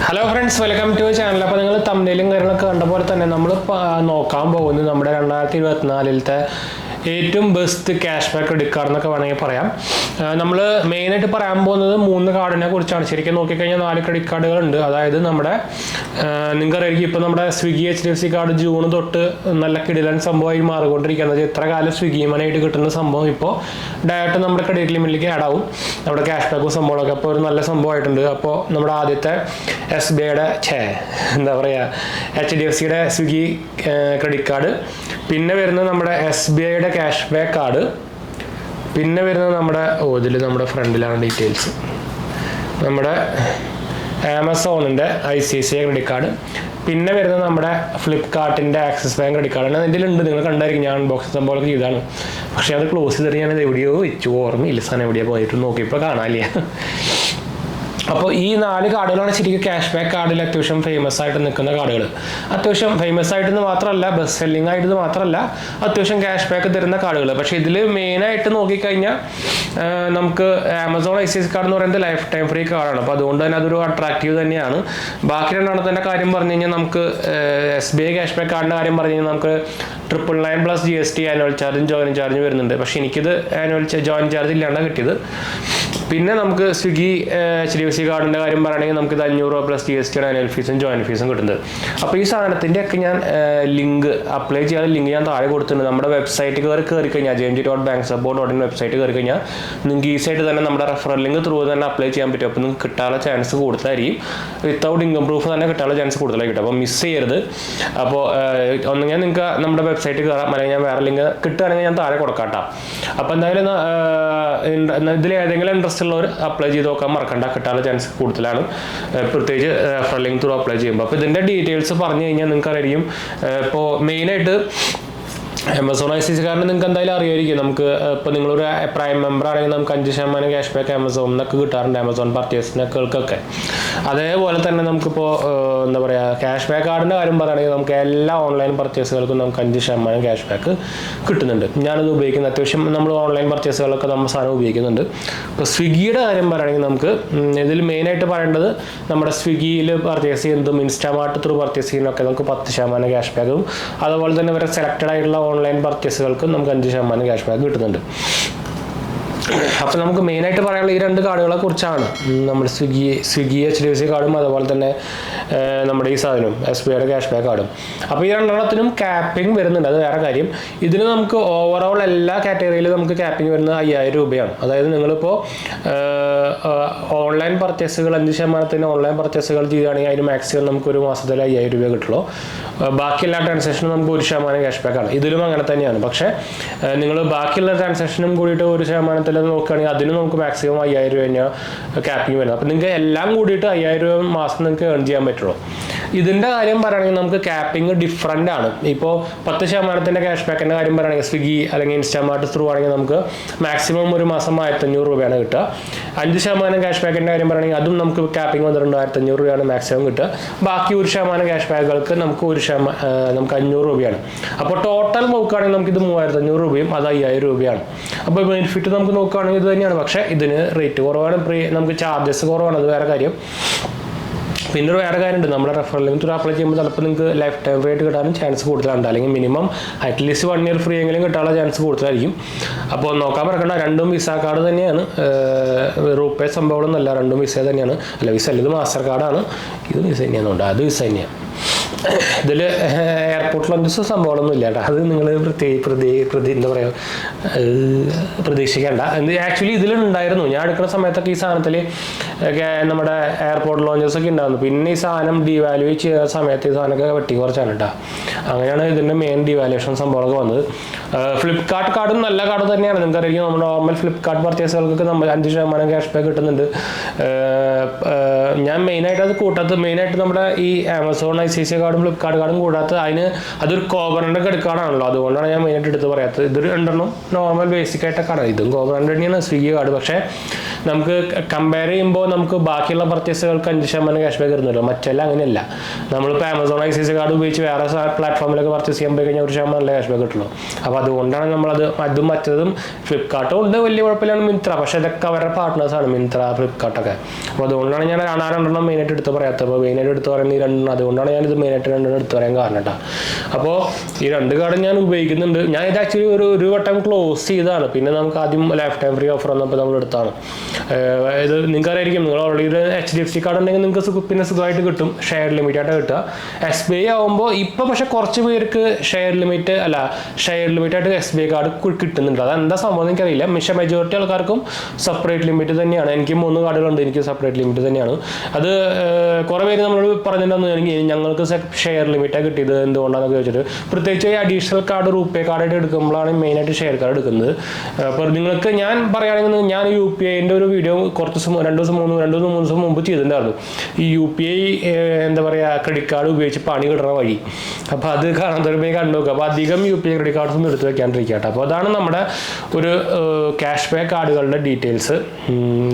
Hello friends, welcome to channel. അപ്പോൾ നിങ്ങൾ തമ്മിലും കാര്യങ്ങളൊക്കെ കണ്ട പോലെ തന്നെ നമ്മൾ നോക്കാൻ പോകുന്നത് നമ്മുടെ 2024 ഏറ്റവും best cash back credit card എന്നൊക്കെ വേണമെങ്കിൽ പറയാം. നമ്മൾ മെയിനായിട്ട് പറയാൻ പോകുന്നത് 3 കാർഡിനെ കുറിച്ചാണ്. ശരിക്കും നോക്കിക്കഴിഞ്ഞാൽ 4 ക്രെഡിറ്റ് കാർഡുകളുണ്ട്. അതായത് നമ്മുടെ നിങ്ങൾക്കറിയാം ഇപ്പോൾ നമ്മുടെ സ്വിഗ്ഗി HDFC കാർഡ് ജൂൺ തൊട്ട് നല്ല കിടിലൻ സംഭവമായി മാറിക്കൊണ്ടിരിക്കുന്നത്. ഇത്ര കാലം സ്വിഗ്ഗി മണിയായിട്ട് കിട്ടുന്ന സംഭവം ഇപ്പോൾ ഡയറക്റ്റ് നമ്മുടെ ക്രെഡിറ്റ് ലിമിറ്റിലേക്ക് ആഡ് ആവും. നമ്മുടെ ക്യാഷ് ബാക്കും സംഭവങ്ങളൊക്കെ അപ്പോൾ ഒരു നല്ല സംഭവമായിട്ടുണ്ട്. അപ്പോൾ നമ്മുടെ ആദ്യത്തെ SBIയുടെ എന്താ പറയുക HDFCയുടെ സ്വിഗ്ഗി ക്രെഡിറ്റ് കാർഡ്, പിന്നെ വരുന്നത് നമ്മുടെ SBIയുടെ ക്യാഷ് ബാക്ക് കാർഡ്, പിന്നെ വരുന്നത് നമ്മുടെ ഇതിൽ നമ്മുടെ ഫ്രണ്ടിലാണ് ഡീറ്റെയിൽസ് നമ്മുടെ ആമസോണിൻ്റെ ICICI ക്രെഡിറ്റ് കാർഡ്, പിന്നെ വരുന്നത് നമ്മുടെ ഫ്ലിപ്കാർട്ടിൻ്റെ ആക്സിസ് ബാങ്ക് ക്രെഡിറ്റ് കാർഡ്. ഇതിലുണ്ട്, നിങ്ങൾ കണ്ടായിരിക്കും, ഞാൻ അൺബോക്സിങ് സംഭവമൊക്കെ ചെയ്താണ്. പക്ഷേ അത് ക്ലോസ് ചെയ്തിട്ട് ഞാനത് എവിടെയോ വെച്ചു, ഓർമ്മയില്ല സാധനം എവിടെയോ പോയിട്ട് നോക്കിയപ്പോൾ കാണാനില്ല. അപ്പോൾ ഈ 4 കാർഡുകളാണ് ശരിക്കും ക്യാഷ് ബാക്ക് കാർഡിൽ അത്യാവശ്യം ഫേമസ് ആയിട്ട് നിൽക്കുന്ന കാർഡുകൾ. അത്യാവശ്യം ഫേമസ് ആയിട്ട് മാത്രമല്ല, ബെസ്റ്റ് സെല്ലിംഗ് ആയിട്ട് മാത്രമല്ല, അത്യാവശ്യം ക്യാഷ് ബാക്ക് തരുന്ന കാർഡുകൾ. പക്ഷേ ഇതിൽ മെയിനായിട്ട് നോക്കിക്കഴിഞ്ഞാൽ നമുക്ക് ആമസോൺ ICICI കാർഡ് എന്ന് പറയുന്നത് ലൈഫ് ടൈം ഫ്രീ കാർഡാണ്. അപ്പോൾ അതുകൊണ്ട് തന്നെ അതൊരു അട്രാക്റ്റീവ് തന്നെയാണ്. ബാക്കി രണ്ടെണ്ണത്തിൻ്റെ കാര്യം പറഞ്ഞു കഴിഞ്ഞാൽ നമുക്ക് SBI ക്യാഷ് ബാക്ക് കാർഡിൻ്റെ കാര്യം പറഞ്ഞു കഴിഞ്ഞാൽ നമുക്ക് 999 പ്ലസ് GST ആനുവൽ ചാർജും ജോയിനിങ് ചാർജും വരുന്നുണ്ട്. പക്ഷേ എനിക്കിത് ജോയിനിങ് ചാർജ് ഇല്ലാണ്ടാണ് കിട്ടിയത്. പിന്നെ നമുക്ക് സ്വിഗ്ഗി HDFC കാർഡിൻ്റെ കാര്യം പറയുകയാണെങ്കിൽ നമുക്ക് ഇത് 500 രൂപ പ്ലസ് GST ആനുവൽ ഫീസും ജോയിൻ ഫീസും കിട്ടുന്നത്. അപ്പോൾ ഈ സാധനത്തിൻ്റെ ഒക്കെ ഞാൻ ലിങ്ക് അപ്ലൈ ചെയ്യാൻ ലിങ്ക് ഞാൻ താഴെ കൊടുത്തിട്ടുണ്ട്. നമ്മുടെ വെബ്സൈറ്റ് കയറി കഴിഞ്ഞാൽ jmg.banksupport.in വെബ്സൈറ്റ് കയറി കഴിഞ്ഞാൽ നിങ്ങൾക്ക് ഈസിയായിട്ട് തന്നെ നമ്മുടെ റെഫറൽ ലിങ്ക് ത്രൂ തന്നെ അപ്ലൈ ചെയ്യാൻ പറ്റും. അപ്പോൾ നിങ്ങൾക്ക് കിട്ടാനുള്ള ചാൻസ് കൂടുതലായിരിക്കും. വിത്തൗട്ട് ഇൻകം പ്രൂഫ് തന്നെ കിട്ടാനുള്ള ചാൻസ് കൂടുതലായി കിട്ടും. അപ്പോൾ മിസ് ചെയ്യരുത്. അപ്പോൾ ഒന്നെങ്കിൽ നിങ്ങൾക്ക് നമ്മുടെ വെബ്സൈറ്റ് കയറാം, അല്ലെങ്കിൽ ഞാൻ വേറെ ലിങ്ക് കിട്ടുകയാണെങ്കിൽ ഞാൻ താഴെ കൊടുക്കാട്ടോ. അപ്പോൾ എന്തായാലും ഇതിൽ ഏതെങ്കിലും ഇൻട്രസ്റ്റ് ഉള്ളവർ അപ്ലൈ ചെയ്ത് നോക്കാൻ മറക്കണ്ട, കിട്ടാനുള്ള ചാൻസ് കൂടുതലാണ്, പ്രത്യേകിച്ച് റെഫറൽ ലിങ്ക് ത്രൂ അപ്ലൈ ചെയ്യുമ്പോൾ. അപ്പോൾ ഇതിൻ്റെ ഡീറ്റെയിൽസ് പറഞ്ഞു കഴിഞ്ഞാൽ നിങ്ങൾക്ക് അറിയാം. ഇപ്പോൾ മെയിനായിട്ട് ആമസോൺ ICICI കാർഡിന് നിങ്ങൾക്ക് എന്തായാലും അറിയായിരിക്കും. നമുക്ക് ഇപ്പോൾ നിങ്ങളൊരു പ്രൈം മെമ്പർ ആണെങ്കിൽ നമുക്ക് 5% ക്യാഷ് ബാക്ക് ആമസോണിനൊക്കെ കിട്ടാറുണ്ട്, ആമസോൺ പർച്ചേസിനൊക്കെ. അതേപോലെ തന്നെ നമുക്കിപ്പോൾ എന്താ പറയുക ക്യാഷ് ബാക്ക് കാർഡിൻ്റെ കാര്യം പറയുകയാണെങ്കിൽ നമുക്ക് എല്ലാ ഓൺലൈൻ പർച്ചേസുകൾക്കും നമുക്ക് 5% ക്യാഷ് ബാക്ക് കിട്ടുന്നുണ്ട്. ഞാനത് ഉപയോഗിക്കുന്നത് അത്യാവശ്യം നമ്മൾ ഓൺലൈൻ പർച്ചേസുകളൊക്കെ നമ്മൾ സാധനം ഉപയോഗിക്കുന്നുണ്ട്. ഇപ്പോൾ സ്വിഗ്ഗിയുടെ കാര്യം പറയുകയാണെങ്കിൽ നമുക്ക് ഇതിൽ മെയിനായിട്ട് പറയേണ്ടത് നമ്മുടെ സ്വിഗ്ഗിയിൽ പർച്ചേസ് ചെയ്യുന്നതും ഇൻസ്റ്റാമാർട്ട് ത്രൂ പർച്ചേസ് ചെയ്യുന്നതൊക്കെ നമുക്ക് 10% ക്യാഷ് ബാക്കും, അതുപോലെ തന്നെ ഇവരെ സെലക്റ്റഡ് ആയിട്ടുള്ള ഓൺലൈൻ പർച്ചേസുകൾക്ക് നമുക്ക് 5% ക്യാഷ് ബാക്ക് കിട്ടുന്നുണ്ട്. അപ്പോൾ നമുക്ക് മെയിനായിട്ട് പറയാനുള്ള ഈ 2 കാർഡുകളെ കുറിച്ചാണ്. നമ്മുടെ സ്വിഗ്ഗി HDFC കാർഡും അതുപോലെ തന്നെ നമ്മുടെ ഈ സാധനവും SBIയുടെ ക്യാഷ് ബാക്ക് കാർഡും. അപ്പോൾ ഈ 2 ക്യാപ്പിംഗ് വരുന്നുണ്ട്, അത് വേറെ കാര്യം. ഇതിന് നമുക്ക് ഓവറോൾ എല്ലാ കാറ്റഗറിയിലും നമുക്ക് ക്യാപ്പിംഗ് വരുന്നത് 5000 രൂപയാണ്. അതായത് നിങ്ങളിപ്പോൾ ഓൺലൈൻ പർച്ചേസുകൾ 5% ഓൺലൈൻ പർച്ചേസുകൾ ചെയ്യുകയാണെങ്കിൽ അതിന് മാക്സിമം നമുക്ക് ഒരു മാസത്തിൽ 5000 രൂപ കിട്ടുള്ളൂ. ബാക്കി എല്ലാ ട്രാൻസാക്ഷനും നമുക്ക് 1% ക്യാഷ് ബാക്ക് ആണ്. ഇതിലും അങ്ങനെ തന്നെയാണ്. പക്ഷേ നിങ്ങൾ ബാക്കിയുള്ള ട്രാൻസാക്ഷനും കൂടിയിട്ട് 1% നോക്കുകയാണെങ്കിൽ അതിന് നമുക്ക് മാക്സിമം 5000 രൂപ തന്നെയാണ് ക്യാപ്പിംഗ് വരുന്നത്. അപ്പോൾ നിങ്ങൾക്ക് എല്ലാം കൂടിയിട്ട് 5000 രൂപ മാസം നിങ്ങൾക്ക് ഏൺ ചെയ്യാൻ പറ്റുള്ളൂ. ഇതിൻ്റെ കാര്യം പറയുകയാണെങ്കിൽ നമുക്ക് ക്യാപ്പിംഗ് ഡിഫറൻ്റ് ആണ്. ഇപ്പോൾ 10% ക്യാഷ് ബാക്കിൻ്റെ കാര്യം പറയുകയാണെങ്കിൽ സ്വിഗ്ഗി അല്ലെങ്കിൽ ഇൻസ്റ്റാമാർട്ട് ത്രൂ ആണെങ്കിൽ നമുക്ക് മാക്സിമം ഒരു മാസം 1500 രൂപയാണ് കിട്ടുക. 5% ക്യാഷ് ബാക്കിൻ്റെ കാര്യം പറയുകയാണെങ്കിൽ അതും നമുക്ക് ക്യാപ്പിംഗ് വന്നിട്ടുണ്ട്, 1500 രൂപയാണ് മാക്സിമം കിട്ടുക. ബാക്കി 1% ക്യാഷ് ബാക്കുകൾക്ക് നമുക്ക് 500 രൂപയാണ്. അപ്പോൾ ടോട്ടൽ നോക്കുകയാണെങ്കിൽ നമുക്കിത് 3500 രൂപയും അത് 5000 രൂപയാണ്. അപ്പോൾ ബെനിഫിറ്റ് നമുക്ക് നോക്കുകയാണെങ്കിൽ ഇത് തന്നെയാണ്. പക്ഷേ ഇതിന് റേറ്റ് കുറവാണ്, നമുക്ക് ചാർജസ് കുറവാണ്, അത് വേറെ കാര്യം. പിന്നെ ഒരു വേറെ കാര്യമുണ്ട്, നമ്മുടെ റെഫറൽ ലിങ്ക് ത്രൂ അപ്ലൈ ചെയ്യുമ്പോൾ ചിലപ്പോൾ നിങ്ങൾക്ക് ലൈഫ് ടൈം ഫ്രീ ആയിട്ട് കിട്ടാനും ചാൻസ് കൂടുതലുണ്ട്, അല്ലെങ്കിൽ മിനിമം അറ്റ്ലീസ്റ്റ് 1 ഇയർ ഫ്രീ എങ്കിലും കിട്ടാനുള്ള ചാൻസ് കൂടുതലായിരിക്കും. അപ്പോൾ നോക്കാൻ മറക്കണ്ട, 2 വിസ കാർഡ് തന്നെയാണ്, റൂപേ സംഭവങ്ങളൊന്നുമല്ല, 2 വിസ തന്നെയാണ്. അല്ല, വിസ അല്ല, ഇത് മാസ്റ്റർ കാർഡാണ്, ഇത് വിസ തന്നെയാണ്, അത് വിസ തന്നെയാണ്. ഇതിൽ എയർപോർട്ടിലൊന്നും സംഭവങ്ങളൊന്നും ഇല്ല കേട്ടോ, അത് നിങ്ങൾ എന്താ പറയുക പ്രതീക്ഷിക്കേണ്ട. ആക്ച്വലി ഇതിലുണ്ടായിരുന്നു, ഞാൻ എടുക്കുന്ന സമയത്തൊക്കെ ഈ സാധനത്തിൽ നമ്മുടെ എയർപോർട്ട് ലോഞ്ചേഴ്സ് ഒക്കെ ഉണ്ടായിരുന്നു. പിന്നെ ഈ സാധനം ഡിവാലുവേറ്റ് ചെയ്യുന്ന സമയത്ത് ഈ സാധനമൊക്കെ വെട്ടി കുറച്ചാണ് കേട്ടോ. അങ്ങനെയാണ് ഇതിൻ്റെ മെയിൻ ഡിവാലുവേഷൻ സംഭവമൊക്കെ വന്നത്. ഫ്ലിപ്കാർട്ട് കാർഡും നല്ല കാർഡ് തന്നെയാണ്. നിങ്ങൾക്കറിയാം, നമ്മുടെ നോർമൽ ഫ്ലിപ്കാർട്ട് പർച്ചേസുകൾക്ക് നമ്മൾ 5% ക്യാഷ് ബാക്ക് കിട്ടുന്നുണ്ട്. ഞാൻ മെയിനായിട്ട് അത് കൂട്ടാത്തത്, മെയിനായിട്ട് നമ്മുടെ ഈ ആമസോൺ ICICI കാർഡും ഫ്ലിപ്കാർട്ട് കാർഡും കൂടാത്ത അതൊരു കോബറിൻ്റെ ക്രെഡിറ്റ് കാർഡാണല്ലോ, അതുകൊണ്ടാണ് ഞാൻ മെയിനായിട്ട് എടുത്ത് പറയാത്തത്. ഇതൊരു 2 നോർമൽ ബേസിക് ആയിട്ട് കാർഡാണ്, ഇതും കോബറിൻ്റെ തന്നെയാണ് സ്വിഗ്ഗി കാർഡ്. പക്ഷേ നമുക്ക് കമ്പയർ ചെയ്യുമ്പോൾ നമുക്ക് ബാക്കിയുള്ള പർച്ചേസുകൾക്ക് 5% ക്യാഷ് ബാക്ക് വരുന്നുള്ളൂ. മറ്റെല്ലാം അങ്ങനെയല്ല. നമ്മളിപ്പോൾ ആമസോൺ ICICI കാർഡ് ഉപയോഗിച്ച് വേറെ പ്ലാറ്റ്ഫോമിലൊക്കെ പർച്ചേസ് ചെയ്യാൻ പോയി കഴിഞ്ഞാൽ 1% ക്യാഷ് ബാക്ക് കിട്ടുള്ളൂ. അപ്പോൾ അതുകൊണ്ടാണ് നമ്മളത് അതും മറ്റതും ഫ്ലിപ്കാർട്ടും ഉണ്ട്, വലിയ കുഴപ്പമില്ലാണ്. മിന്ത്ര, പക്ഷേ ഇതൊക്കെ അവരുടെ പാർട്ട്നേഴ്സാണ്, മിന്ത്ര, ഫ്ലിപ്കാർട്ടൊക്കെ. അപ്പോൾ അതുകൊണ്ടാണ് ഞാൻ രണ്ടെണ്ണം മെയിനായിട്ട് എടുത്ത് പറയാത്തത്. അപ്പോൾ മെയിനായിട്ട് എടുത്ത് പറയുന്നത് ഈ രണ്ടെണ്ണം, അതുകൊണ്ടാണ് ഞാനിത് മെയിനായിട്ട് രണ്ടെണ്ണം എടുത്ത് പറയാൻ കാരണം കേട്ടോ. അപ്പോൾ ഈ 2 കാർഡ് ഞാൻ ഉപയോഗിക്കുന്നുണ്ട്. ഞാൻ ഇത് ആക്ച്വലി ഒരു വട്ടം ക്ലോസ് ചെയ്തതാണ്. പിന്നെ നമുക്ക് ആദ്യം ലൈഫ് ടൈം ഫ്രീ ഓഫർ വന്നപ്പോൾ നമ്മൾ എടുത്താണ്. ഇത് നിങ്ങൾക്കറിയായിരിക്കും, നിങ്ങൾ ഓൾറെഡി ഒരു HDFC കാർഡ് ഉണ്ടെങ്കിൽ നിങ്ങൾക്ക് പിന്നെ സുഖമായിട്ട് കിട്ടും, ഷെയർ ലിമിറ്റായിട്ട് കിട്ടുക. SBI ആകുമ്പോൾ ഇപ്പോൾ പക്ഷേ കുറച്ച് പേർക്ക് ഷെയർ ലിമിറ്റായിട്ട് SBI കാർഡ് കിട്ടുന്നുണ്ട്. അതെന്താ സംഭവം എനിക്കറിയില്ല. മെജോറിറ്റി ആൾക്കാർക്കും സെപ്പറേറ്റ് ലിമിറ്റ് തന്നെയാണ്. എനിക്ക് 3 കാർഡുകളുണ്ട്, എനിക്ക് സെപ്പറേറ്റ് ലിമിറ്റ് തന്നെയാണ്. അത് കുറേ പേര് നമ്മളോട് പറഞ്ഞിട്ടുണ്ടെന്ന് ഞങ്ങൾക്ക് ഷെയർ ലിമിറ്റാണ് കിട്ടിയത് എന്തുകൊണ്ടാണെന്ന് ചോദിച്ചിട്ട്. പ്രത്യേകിച്ച് ഈ അഡീഷണൽ കാർഡ് റൂപേ കാർഡായിട്ട് എടുക്കുമ്പോഴാണ് മെയിനായിട്ട് ഷെയർ കാർഡ് എടുക്കുന്നത്. അപ്പോൾ നിങ്ങൾക്ക് ഞാൻ പറയുകയാണെങ്കിൽ ഞാൻ UPIൻ്റെ ഒരു വീഡിയോ കുറച്ച് ദിവസം 2-3 ദിവസം മുമ്പ് ചെയ്തിട്ടുണ്ടായിരുന്നു. ഈ UPI എന്താ പറയുക ക്രെഡിറ്റ് കാർഡ് ഉപയോഗിച്ച് പണി കിട്ടുന്ന വഴി. അപ്പോൾ അത് കാണാൻ കണ്ടു നോക്കുക. അപ്പോൾ അധികം UPI ക്രെഡിറ്റ് കാർഡ്സ് ഒന്നും എടുത്ത് വെക്കാണ്ടിരിക്കട്ടെ. അപ്പോൾ അതാണ് നമ്മുടെ ഒരു ക്യാഷ് ബാക്ക് കാർഡുകളുടെ ഡീറ്റെയിൽസ്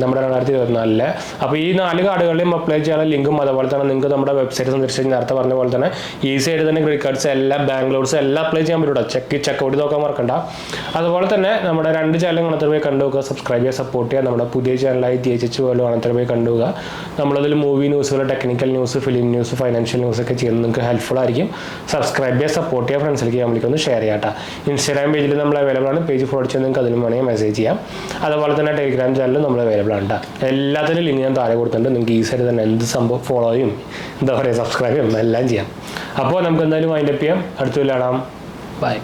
നമ്മുടെ 2024. അപ്പോൾ ഈ 4 കാർഡുകളിലും അപ്ലൈ ചെയ്യാനുള്ള ലിങ്കും അതുപോലെ തന്നെ നിങ്ങൾക്ക് നമ്മുടെ വെബ്സൈറ്റ് സന്ദർശിച്ച് നേരത്തെ പറഞ്ഞ പോലെ തന്നെ ഈസി ആയിട്ട് തന്നെ ക്രെഡിറ്റ് കാർഡ്സ് എല്ലാം ബാങ്ക് ലോൺസ് എല്ലാം അപ്ലൈ ചെയ്യാൻ പറ്റും. ചെക്കൗട്ട് നോക്കാൻ മറക്കണ്ട. അതുപോലെ തന്നെ നമ്മുടെ 2 ചാനൽ കാണാത്ത പോയി കണ്ടുപോകുക, സബ്സ്ക്രൈബ് ചെയ്യുക, സപ്പോർട്ട് ചെയ്യുക. നമ്മുടെ പുതിയ ചാനലായി THH വേൾഡ് കാണാത്ത പോയി കണ്ടുപോകുക. നമ്മളതിൽ മൂവി ന്യൂസുകൾ, technical news, film news, financial news ഒക്കെ ചെയ്യുന്നത് നിങ്ങൾക്ക് ഹെൽപ്ഫുൾ ആയിരിക്കും. സബ്സ്ക്രൈബ് ചെയ്യുക, സപ്പോർട്ട് ചെയ്യുക, ഫ്രണ്ട്സിലേക്ക് ഫാമിലിക്ക് ഒന്ന് ഷെയർ ചെയ്യാം. ഇൻസ്റ്റാഗ്രാം പേജിൽ നമ്മൾ അവൈലബിൾ ആണ്. പേജ് ഫോളോ ചെയ്ത് നിങ്ങൾക്ക് അതിലും വേണമെങ്കിൽ മെസ്സേജ് ചെയ്യാം. അതുപോലെ തന്നെ ടെലിഗ്രാം ചാനലും നമ്മൾ അവൈലബിൾ ആണ്. എല്ലാത്തിനും ലിങ്ക് ഞാൻ താഴെ കൊടുത്തിട്ടുണ്ട്. നിങ്ങൾക്ക് ഈസിയായിട്ട് തന്നെ എന്ത് സംഭവം ഫോളോ ചെയ്യും, എന്താ പറയുക, സബ്സ്ക്രൈബ് ചെയ്യും, എല്ലാം ചെയ്യാം. അപ്പോൾ നമുക്ക് എന്തായാലും വൈൻഡപ്പ് ചെയ്യാം. അടുത്ത കാണാം. ബൈ.